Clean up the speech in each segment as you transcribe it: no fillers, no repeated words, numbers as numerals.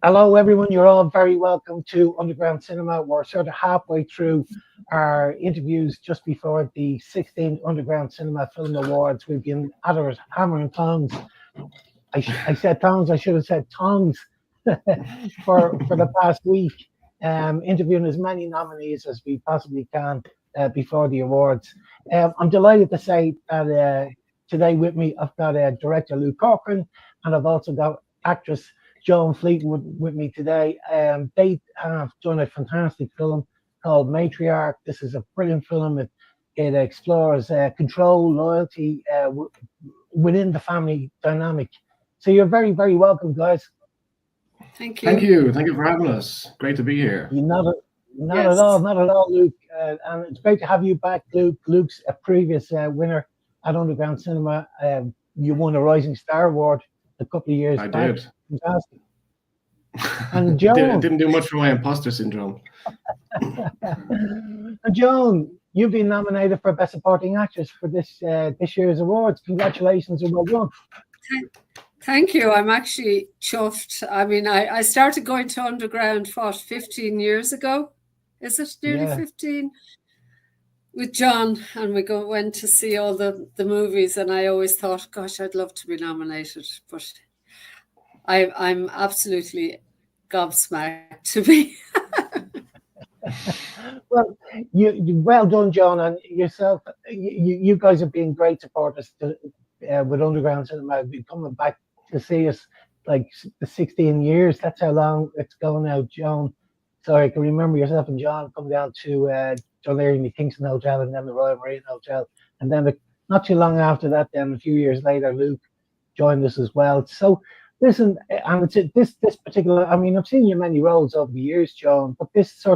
Hello, everyone. You're all very welcome to Underground Cinema. We're sort of halfway through our interviews just before the 16th Underground Cinema Film Awards. We've been at our hammer and tongs. I said tongs, I should have said tongs for the past week, interviewing as many nominees as we possibly can before the awards. I'm delighted to say that today with me, I've got director Luke Corcoran, and I've also got actress Joan Fleetwood with me today. They have done a fantastic film called Matriarch. This is a brilliant film. It explores control, loyalty within the family dynamic. So you're very, very welcome, guys. Thank Thank you. you. Thank you for having us. Great to be here. Not Yes. at all, not at all, Luke. And it's great to have you back, Luke. Luke's a previous winner at Underground Cinema. You won a Rising Star Award a couple of years I back. did. Fantastic. And Joan, Didn't do much for my imposter syndrome. and Joan, you've been nominated for Best Supporting Actress for this year's awards. Congratulations and well done. Thank you. I'm actually chuffed. I mean, I started going to Underground, 15 years ago? Is it nearly Yeah. 15? With John, and went to see all the movies, and I always thought, gosh, I'd love to be nominated. But I'm absolutely gobsmacked to be. Well, well done, John, and yourself. You guys have been great supporters with Underground Cinema. Been coming back to see us like the 16 years. That's how long it's going now, John. So I can remember yourself and John come down to John Leary in the Kingston Hotel and then the Royal Marine Hotel, and then not too long after that, then a few years later, Luke joined us as well. So. Listen, and it's this particular. I mean, I've seen you in many roles over the years, John, but this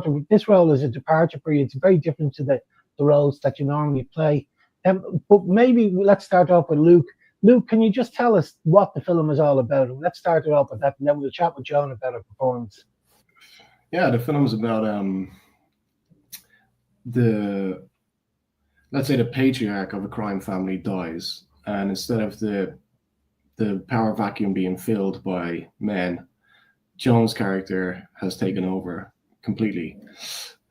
role is a departure for you. It's very different to the roles that you normally play. But maybe let's start off with Luke. Luke, can you just tell us what the film is all about? And let's start it off with that, and then we'll chat with John about her performance. Yeah, the film's about let's say the patriarch of a crime family dies, and instead of the power vacuum being filled by men, Joan's character has taken over completely,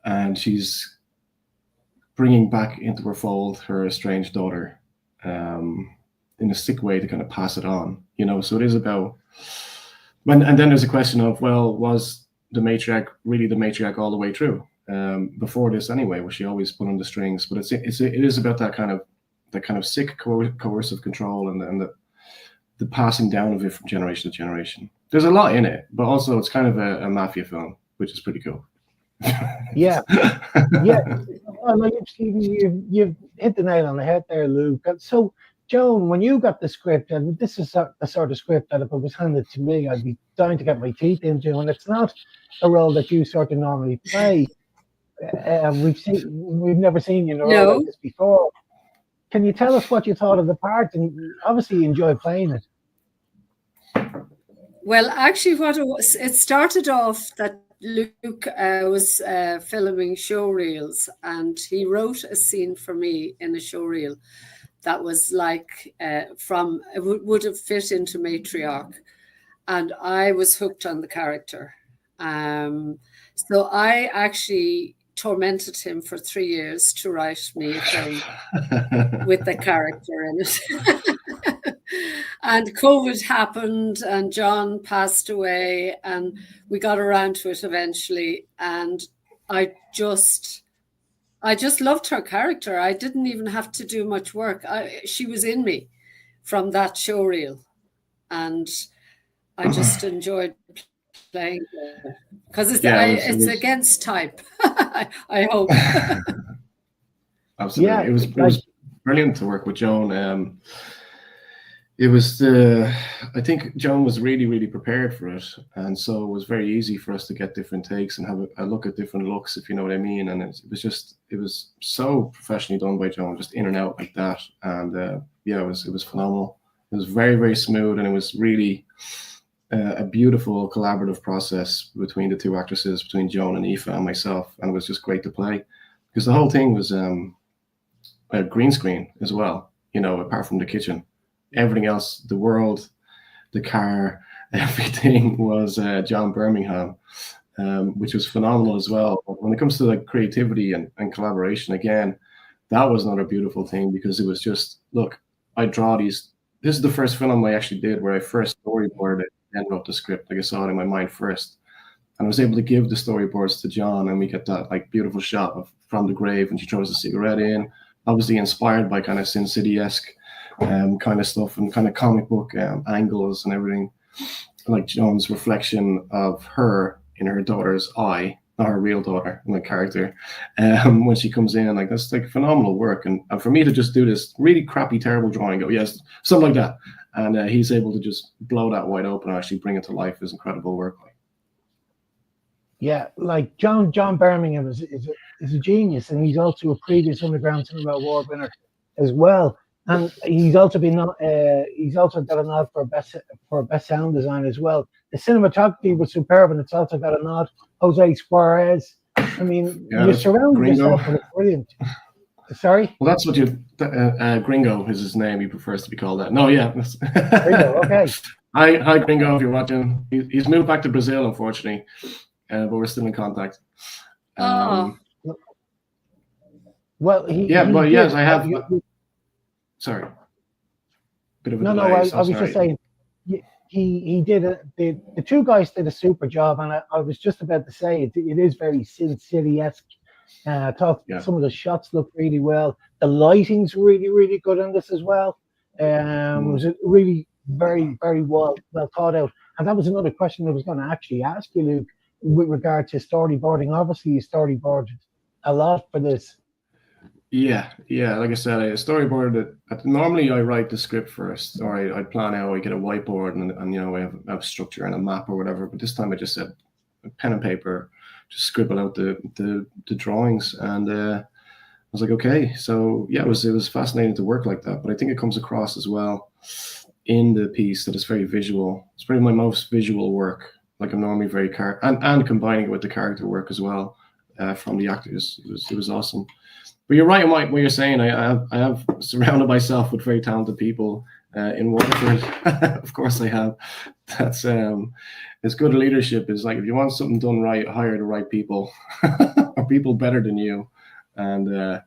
and she's bringing back into her fold her estranged daughter in a sick way to kind of pass it on, So it is about and then there's a question of, well, was the matriarch really the matriarch all the way through? Before this, anyway, was she always put on the strings? But it is about that kind of sick coercive control and the passing down of it from generation to generation. There's a lot in it, but also it's kind of a mafia film, which is pretty cool. Yeah. Well, you've hit the nail on the head there, Luke. So, Joan, when you got the script, and this is the sort of script that if it was handed to me, I'd be dying to get my teeth into, and it's not a role that you sort of normally play. We've never seen you in a role like this before. Can you tell us what you thought of the part? And obviously you enjoy playing it. Well, actually, it started off that Luke was filming showreels, and he wrote a scene for me in a showreel that was like would have fit into Matriarch, and I was hooked on the character. So I actually tormented him for 3 years to write me a film with the character in it. And COVID happened, and John passed away, and we got around to it eventually. And I just loved her character. I didn't even have to do much work. She was in me from that showreel, and I just enjoyed playing because it's against type. I hope. Absolutely, yeah, it was brilliant to work with Joan. I think Joan was really, really prepared for it, and so it was very easy for us to get different takes and have a look at different looks, if you know what I mean. And it was so professionally done by Joan, just in and out like that. And it was phenomenal. It was very, very smooth, and it was really a beautiful collaborative process between the two actresses, between Joan and Aoife and myself, and it was just great to play because the whole thing was a green screen as well. Apart from the kitchen. Everything else, the world, the car, everything was John Birmingham, which was phenomenal as well. But when it comes to like creativity and collaboration, again, that was another beautiful thing, because it was just, look, I draw these. This is the first film I actually did where I first storyboarded it and wrote the script. Like I saw it in my mind first, and I was able to give the storyboards to John, and we get that like beautiful shot of from the grave when she throws the cigarette in. Obviously inspired by kind of Sin City-esque kind of stuff and kind of comic book angles and everything. Like Joan's reflection of her in her daughter's eye, not her real daughter, my character, when she comes in, like that's like phenomenal work. And for me to just do this really crappy, terrible drawing, go, yes, something like that. And he's able to just blow that wide open and actually bring it to life is incredible work. Yeah, like John Birmingham is a genius, and he's also a previous Underground Cinema Award winner as well. And he's also got a nod for best sound design as well. The cinematography was superb, and it's also got a nod. Jose Suarez. I mean, you surround yourself with brilliant. Sorry? Well, that's what Gringo is his name. He prefers to be called that. No, yeah. Gringo, okay. Hi, Gringo, if you're watching. He's moved back to Brazil, unfortunately, but we're still in contact. Well, yes, I have. Sorry. Bit of a delay, I was just saying, he did the two guys did a super job, and I was just about to say it is very Sin City-esque. I thought some of the shots look really well. The lighting's really, really good in this as well. It was really very, very well thought out. And that was another question I was going to actually ask you, Luke, with regard to storyboarding. Obviously, you storyboarded a lot for this. Yeah. Like I said, I storyboarded it. Normally, I write the script first, or I plan out. I get a whiteboard, and I have a structure and a map or whatever. But this time, I just said pen and paper, just scribble out the drawings, and I was like, okay. So yeah, it was fascinating to work like that. But I think it comes across as well in the piece that it's very visual. It's probably my most visual work. Like I'm normally very and combining it with the character work as well from the actors. It was awesome. But you're right in what you're saying. I have surrounded myself with very talented people in Waterford. Of course I have. That's it's good leadership. Is like if you want something done right, hire the right people or people better than you, and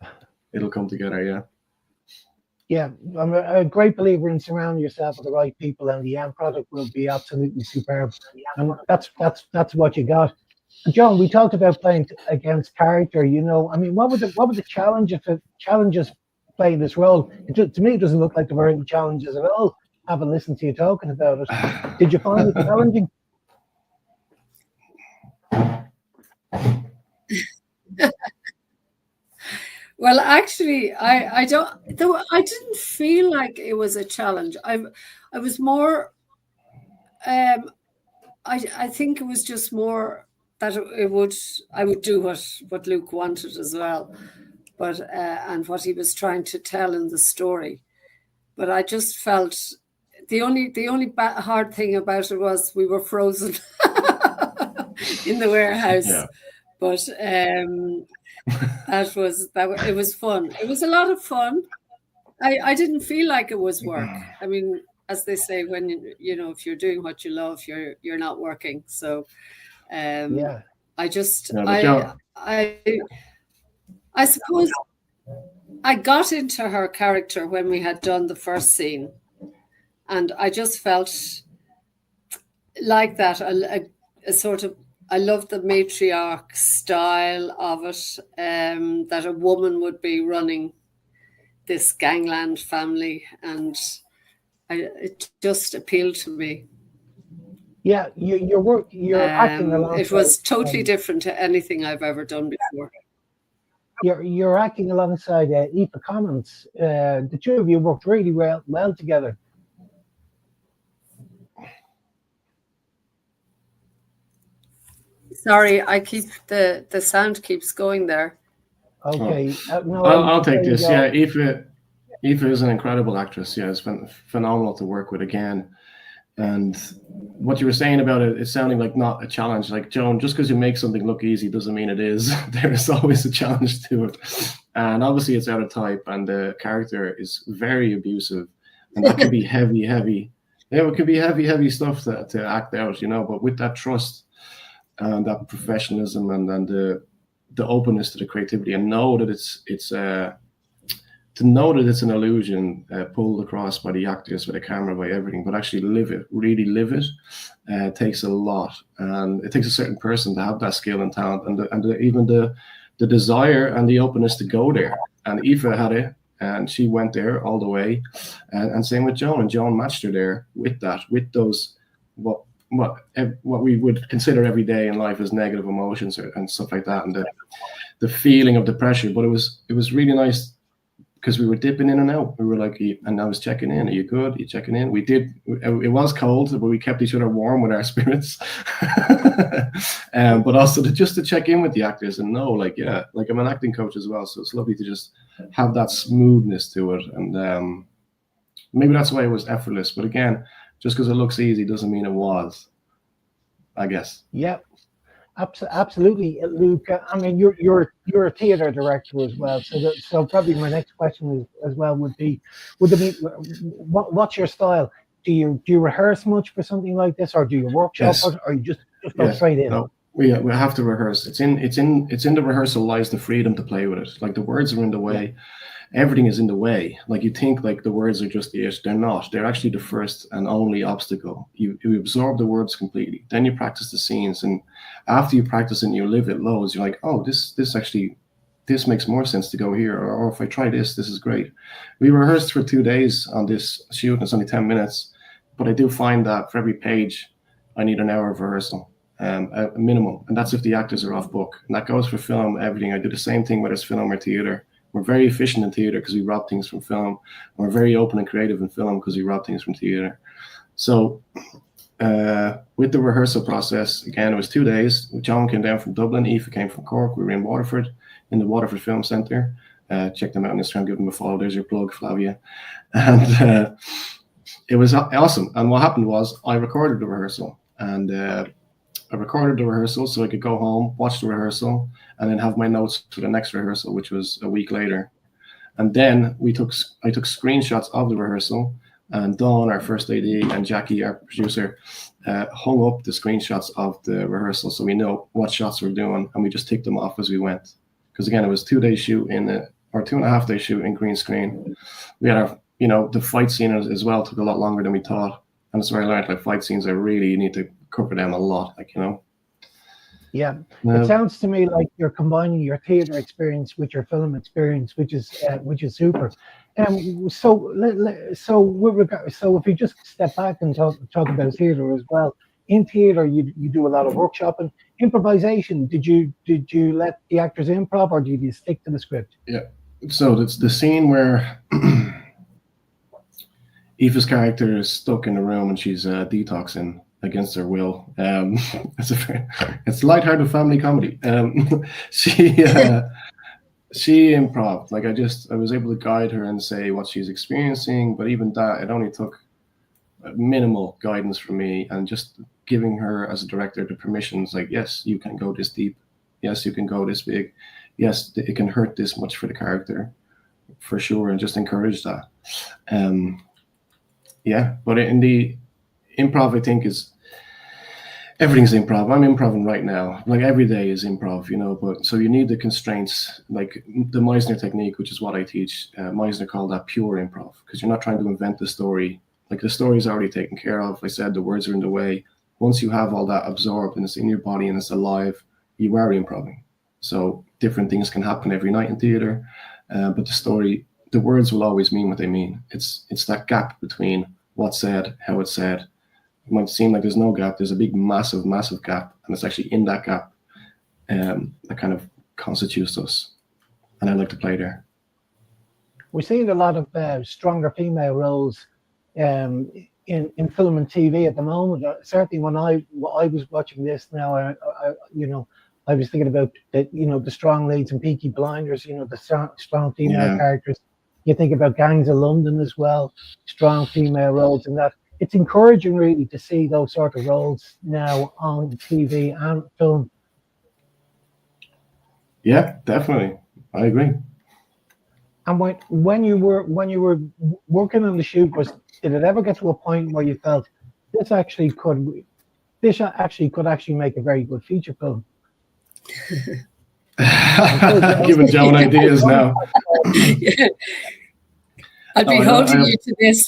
it'll come together. Yeah. Yeah, I'm a great believer in surrounding yourself with the right people, and the end product will be absolutely superb. And that's what you got. John, we talked about playing against character. I mean, what were the challenges playing this role? To me, it doesn't look like there were any challenges at all. Having listened to you talking about it, did you find it challenging? Well, actually, I didn't feel like it was a challenge. I was more. I think it was just more that I would do what Luke wanted as well, but and what he was trying to tell in the story. But I just felt the only hard thing about it was we were frozen in the warehouse. Yeah. But it was fun. It was a lot of fun. I didn't feel like it was work. I mean, as they say, when if you're doing what you love, you're not working. So I just I suppose I got into her character when we had done the first scene, and I just felt like that a sort of. I love the matriarch style of it, that a woman would be running this gangland family, and it just appealed to me. Yeah, you're acting alongside. It was totally different to anything I've ever done before. You're acting alongside Aoife Commons. The two of you worked really well together. Sorry, the sound keeps going there. Okay, I'll take this. Yeah, Aoife is an incredible actress. Yeah, it's been phenomenal to work with again. And what you were saying about it, it's sounding like not a challenge. Like, Joan, just because you make something look easy doesn't mean it is. There's always a challenge to it. And obviously it's out of type, and the character is very abusive. And that can be heavy Yeah, it could be heavy stuff to act out, but with that trust and that professionalism and the openness to the creativity, and know that to know that it's an illusion pulled across by the actors, by the camera, by everything, but actually really live it, takes a lot. And it takes a certain person to have that skill and talent, and even the desire and the openness to go there. And Aoife had it, and she went there all the way. And same with Joan, and Joan matched her there with those, what we would consider every day in life as negative emotions and stuff like that, and the feeling of the pressure. But it was really nice, because we were dipping in and out. We were like, and I was checking in. Are you good? Are you checking in? We did. It was cold, but we kept each other warm with our spirits. But also just to check in with the actors and know, like I'm an acting coach as well, so it's lovely to just have that smoothness to it. And maybe that's why it was effortless. But again, just because it looks easy doesn't mean it was, I guess. Yeah. Absolutely, Luke. I mean, you're a theatre director as well, so probably my next question as well would be, what's your style? Do you rehearse much for something like this, or do you workshop, Yes. or you just go straight in? No, we have to rehearse. It's in the rehearsal lies the freedom to play with it. Like, the words are in the way. Everything is in the way. Like, you think like the words are just it. They're not. They're actually the first and only obstacle. You absorb the words completely. Then you practice the scenes, and after you practice and you live it loads, you're like, oh, this makes more sense to go here, or if I try this is great. We rehearsed for 2 days on this shoot, and it's only 10 minutes, but I do find that for every page, I need an hour of rehearsal, a minimum, and that's if the actors are off book. And that goes for film, everything. I do the same thing, whether it's film or theatre. We're very efficient in theatre because we rob things from film. We're very open and creative in film because we rob things from theatre. So with the rehearsal process, again, it was 2 days. Joan came down from Dublin. Aoife came from Cork. We were in Waterford, in the Waterford Film Centre. Check them out on Instagram. Give them a follow. There's your plug, Flavia. And it was awesome. And what happened was, I recorded the rehearsal. And I recorded the rehearsal so I could go home, watch the rehearsal, and then have my notes for the next rehearsal, which was a week later. And then I took screenshots of the rehearsal, and Dawn, our first AD, and Jackie, our producer, hung up the screenshots of the rehearsal so we know what shots we're doing, and we just ticked them off as we went. Because again, it was 2 day shoot or 2.5 day shoot in green screen. We had our, the fight scene as well took a lot longer than we thought. And that's where I learned, like, fight scenes, I really need to cover them a lot, Yeah, it sounds to me like you're combining your theatre experience with your film experience, which is super. So if you just step back and talk about theatre as well. In theatre, you do a lot of workshopping, improvisation. Did you let the actors improv, or did you stick to the script? Yeah. So it's the scene where Aoife's character is stuck in a room and she's detoxing against her will. It's a lighthearted family comedy. She improv. Like, I was able to guide her and say what she's experiencing, but even that, it only took minimal guidance from me, and just giving her as a director the permissions, like, yes, you can go this deep, yes, you can go this big, yes, it can hurt this much for the character, for sure, and just encourage that. But in the improv, I think everything's improv. I'm improving right now. Like, every day is improv, but so you need the constraints, like the Meisner technique, which is what I teach. Meisner called that pure improv, because you're not trying to invent the story. Like, the story is already taken care of. I said the words are in the way. Once you have all that absorbed and it's in your body and it's alive, you are improving. So different things can happen every night in theatre, but the words will always mean what they mean. It's that gap between what's said, how it's said. It might seem like there's no gap. There's a big, massive, massive gap, and it's actually in that gap that kind of constitutes us. And I like to play there. We're seeing a lot of stronger female roles in film and TV at the moment. Certainly, when I was watching this now, I was thinking about the strong leads in Peaky Blinders. The strong female characters. You think about Gangs of London as well. Strong female roles in that. It's encouraging, really, to see those sort of roles now on TV and film. Yeah, definitely. I agree. And when you were working on the shoot, did it ever get to a point where you felt this actually could make a very good feature film? Giving Joan ideas now. Yeah. I'd be holding you to this.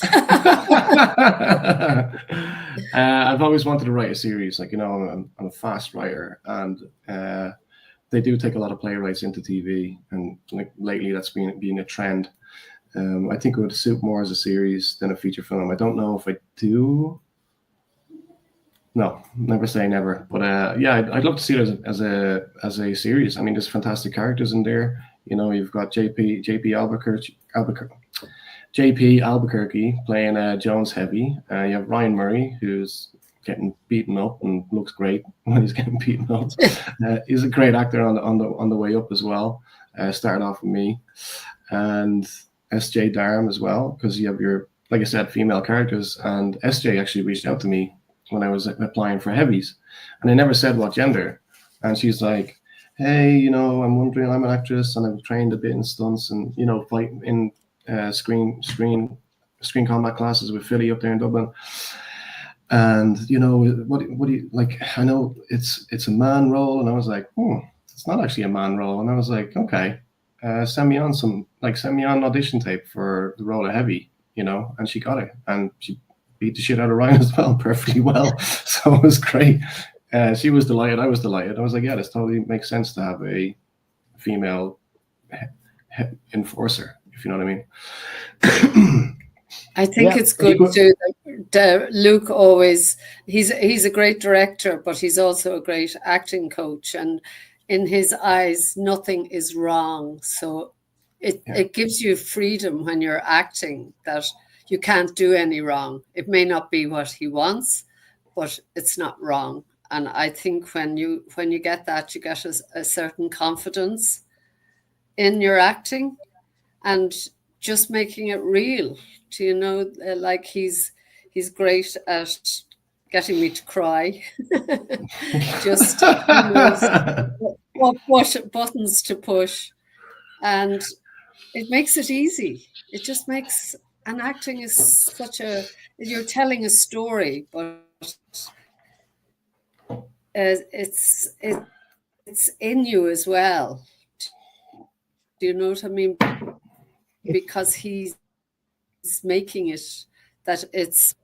I've always wanted to write a series. Like, I'm a fast writer, and they do take a lot of playwrights into TV, and like lately that's been a trend. I think it would suit more as a series than a feature film. I don't know if I do. No, never say never. But yeah, I'd love to see it as a series. I mean, there's fantastic characters in there. You've got JP Albuquerque playing Jones Heavy. You have Ryan Murray, who's getting beaten up and looks great when he's getting beaten up. He's a great actor on the way up as well. Starting off with me, and SJ Darm as well, because you have your, like I said, female characters. And SJ actually reached out to me when I was applying for heavies, and I never said what gender. And she's like, "Hey, I'm wondering. I'm an actress, and I've trained a bit in stunts, and fight in screen combat classes with Philly up there in Dublin. And what do you like? I know it's a man role." And I was like, it's not actually a man role. And I was like, okay, send me on audition tape for the role of Heavy, and she got it, and she beat the shit out of Ryan as well, perfectly well. So it was great. She was delighted. I was delighted. I was like, yeah, this totally makes sense to have a female enforcer, if you know what I mean. I think it's good to Luke always, he's a great director, but he's also a great acting coach, and in his eyes nothing is wrong. So it gives you freedom when you're acting, that you can't do any wrong. It may not be what he wants, but it's not wrong. And I think when you get that, you get a certain confidence in your acting and just making it real. Like he's great at getting me to cry. Just what buttons to push, and it makes it easy. It just makes, and acting is you're telling a story, but it's in you as well. Do you know what I mean? Because he's making it that it's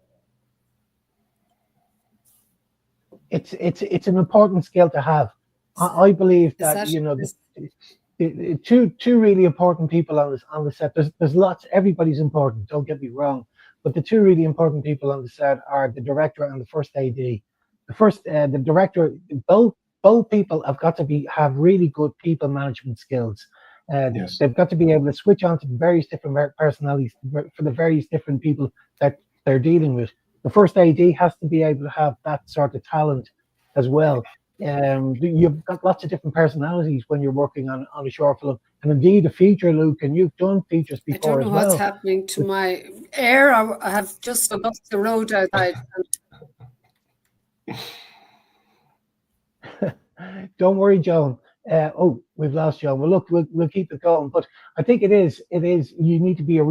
an important skill to have. I believe that the two really important people on the set. There's lots. Everybody's important. Don't get me wrong, but the two really important people on the set are the director and the first AD. The director. Both people have got to have really good people management skills. Yes. They've got to be able to switch on to the various different personalities for the various different people that they're dealing with. The first AD has to be able to have that sort of talent as well. You've got lots of different personalities when you're working on a short film, and indeed a feature, Luke, and you've done features before as well. I don't know what's happening to my air. I have just got the road outside. Don't worry, Joan. We've lost Joan. Well, look, we'll keep it going. But I think it is. You need to be you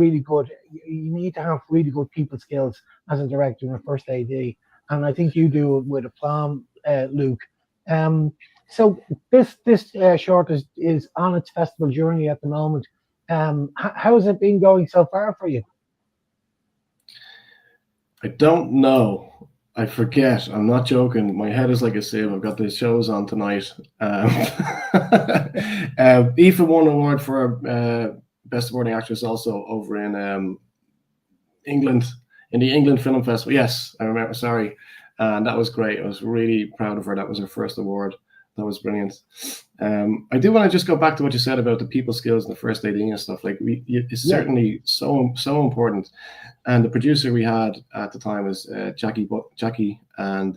need to have really good people skills as a director and a first AD, and I think you do it with aplomb, Luke. So this short is on its festival journey at the moment. How has it been going so far for you? I don't know. I forget. I'm not joking. My head is like a sieve. I've got the shows on tonight. Aoife won an award for Best Supporting Actress also over in England, in the England Film Festival. Yes, I remember. Sorry. And that was great. I was really proud of her. That was her first award. That was brilliant. I do want to just go back to what you said about the people skills and the first AD and stuff. Like it's certainly so important. And the producer we had at the time was Jackie and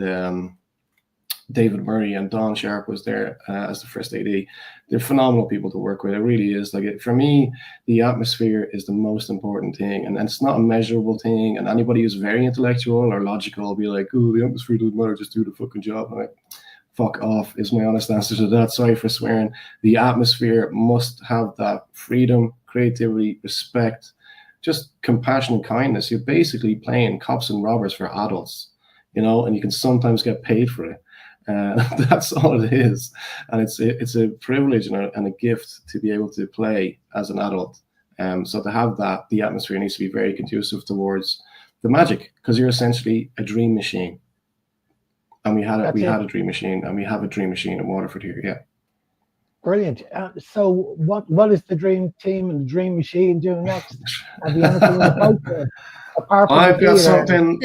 David Murray, and Don Sharp was there as the first AD. They're phenomenal people to work with. It really is. Like for me, the atmosphere is the most important thing, and it's not a measurable thing. And anybody who's very intellectual or logical will be like, "Oh, the atmosphere doesn't matter. Just do the fucking job." I'm like, fuck off is my honest answer to that. Sorry for swearing. The atmosphere must have that freedom, creativity, respect, just compassion and kindness. You're basically playing cops and robbers for adults, you know, and you can sometimes get paid for it. That's all it is, and it's a privilege and a gift to be able to play as an adult. So to have that, the atmosphere needs to be very conducive towards the magic, because you're essentially a dream machine. And we had a dream machine, and we have a dream machine in Waterford here. Yeah. Brilliant. So what is the dream team and the dream machine doing next? Have you anything in the pipeline? Apart from I've got something.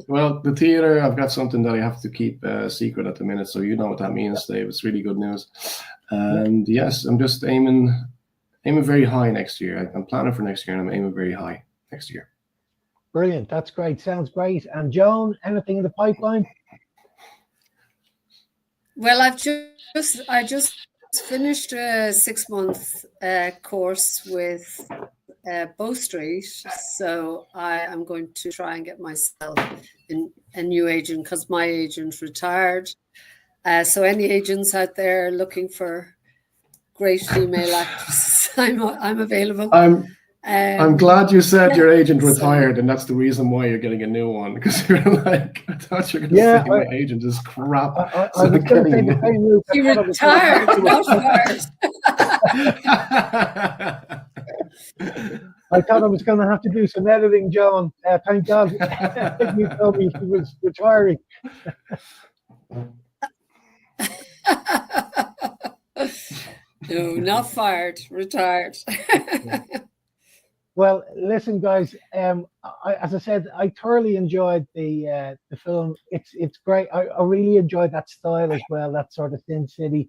Well, the theatre, I've got something that I have to keep secret at the minute, so you know what that means, Dave. It's really good news. And yes, I'm just aiming very high next year. I'm planning for next year, and I'm aiming very high next year. Brilliant. That's great. Sounds great. And Joan, anything in the pipeline? Well, I just finished a 6-month course with Bow Street, so I am going to try and get myself a new agent, because my agent retired. So any agents out there looking for great female actresses, I'm available. I'm glad you said your agent retired, and that's the reason why you're getting a new one, because you're like, I thought you were going to say my agent is crap. I was going to say the same, Luke. He retired, not fired. I thought I was going to have to do some editing, Joan. Thank God you told me he was retiring. No, not fired, retired. Well, listen, guys. As I said, I thoroughly enjoyed the film. It's great. I really enjoyed that style as well. That sort of Sin City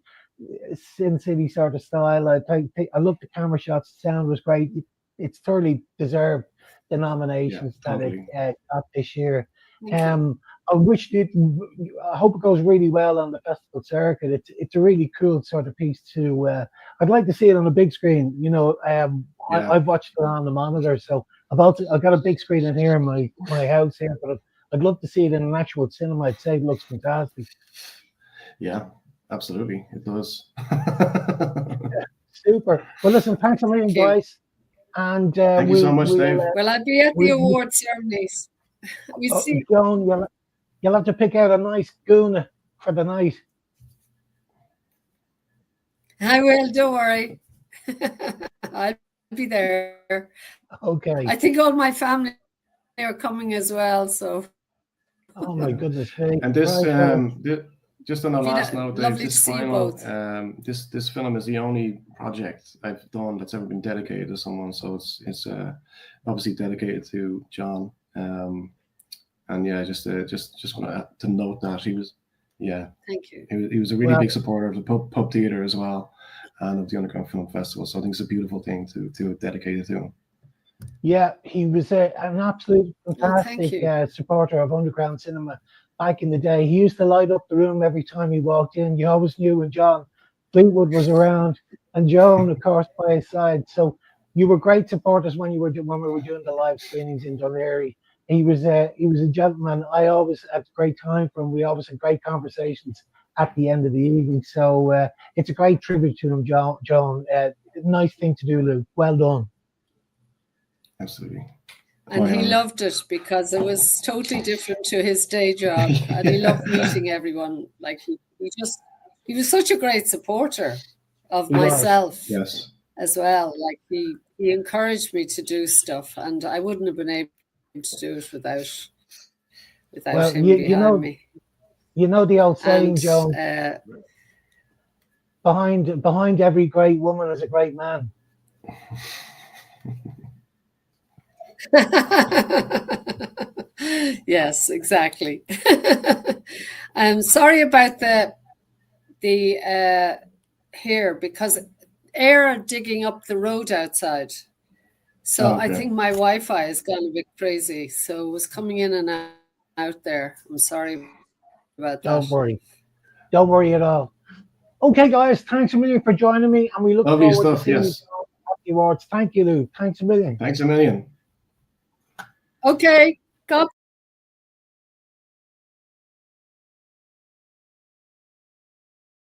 sort of style. I loved the camera shots. The sound was great. It's thoroughly deserved the nominations that it got this year. I hope it goes really well on the festival circuit. It's a really cool sort of piece to. I'd like to see it on a big screen. You know, I've watched it on the monitor, so I've got a big screen in here in my house here, but I'd love to see it in an actual cinema. I'd say it looks fantastic. Yeah, absolutely, it does. Super. Well, listen, thanks a million, guys. And thank you so much, Dave. Well, I'll be at the award ceremonies. We see. Joan, you'll have to pick out a nice goon for the night. I will, don't worry. I'll be there. Okay. I think all my family are coming as well, so. Oh my goodness. Hey, and this, just on the last note, Dave, this final, this film is the only project I've done that's ever been dedicated to someone. So it's obviously dedicated to John. And yeah, just want to note that he was, thank you. He was a really big supporter of the pub theatre as well, and of the Underground Film Festival. So I think it's a beautiful thing to dedicate it to him. Yeah, he was an absolute fantastic supporter of underground cinema back in the day. He used to light up the room every time he walked in. You always knew when Joan Fleetwood was around, and Joan, of course, by his side. So you were great supporters when we were doing the live screenings in Dunleary. He was a gentleman. I always had a great time for him. We always had great conversations at the end of the evening. So it's a great tribute to him, Joan. Nice thing to do, Luke. Well done. Absolutely. And he loved it because it was totally different to his day job, and he loved meeting everyone. Like he was such a great supporter of myself as well. Like he encouraged me to do stuff, and I wouldn't have been able to do it without him behind me. You know the old saying, Joan. Behind every great woman is a great man. Yes, exactly. I'm sorry about the here, because air are digging up the road outside. So I think my Wi-Fi has gone a bit crazy. So it was coming in and out there. I'm sorry about that. Don't worry at all. Okay, guys, thanks a million for joining me, and we look forward to seeing you at the awards. Thank you, Luke. Thanks a million. Thanks a million. Okay.